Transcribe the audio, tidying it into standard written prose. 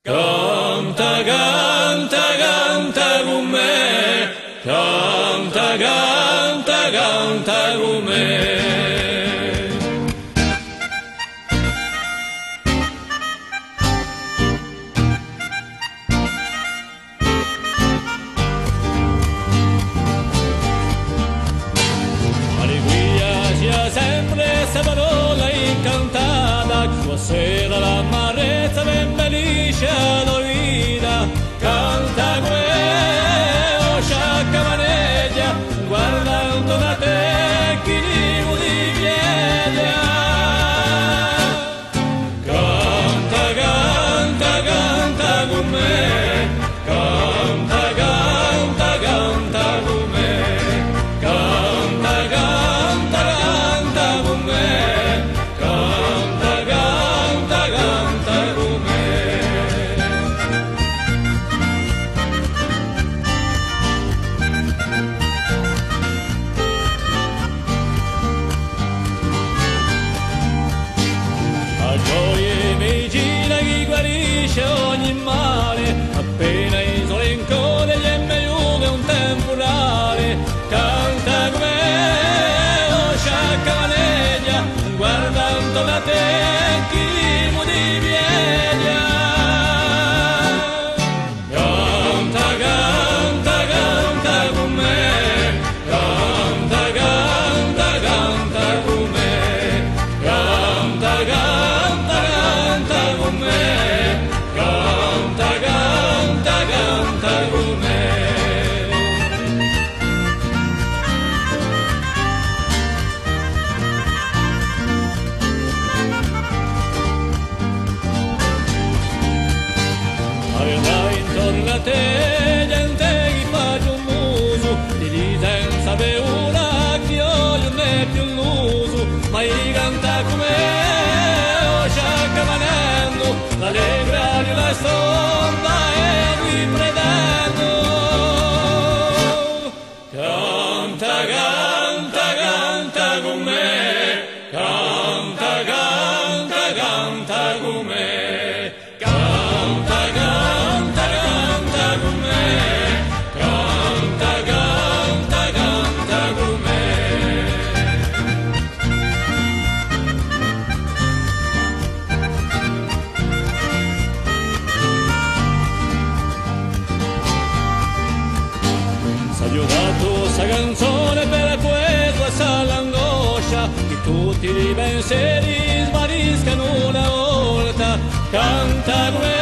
Canta, canta, canta con me, canta, canta, canta con me. Alegria sia sempre sta parola incantata, sua sera l'amarezza ben felice la vita, canta come o sciacca maneggia, guardando da te chi di piede. Canta, canta, canta con me, canta, canta, canta con me, canta, canta, canta con me, canta, canta, canta con me. A gioie vicina chi guarisce ogni male, appena il sole in code gli è meglio che un temporale. Canta come o sciacca maneggia, guardando da te chi di pieglia. Canta, canta, canta con me, canta, canta, canta con me, canta, canta, canta con me, canta, canta, canta con me. Aveva intorno a te gente che fa un muso, ti dice sape una che io non è più l'uso, ma i canta come o sciacca manendo, l'allegra di la stomba e qui predendo. Canta, canta, canta con me, canta, canta, canta con me, canta, canta, canta con me, canta, canta, canta con me. S'ha aiutato sta canzone per questa l'angoscia, che tutti i pensieri svaniscano una volta. Canta come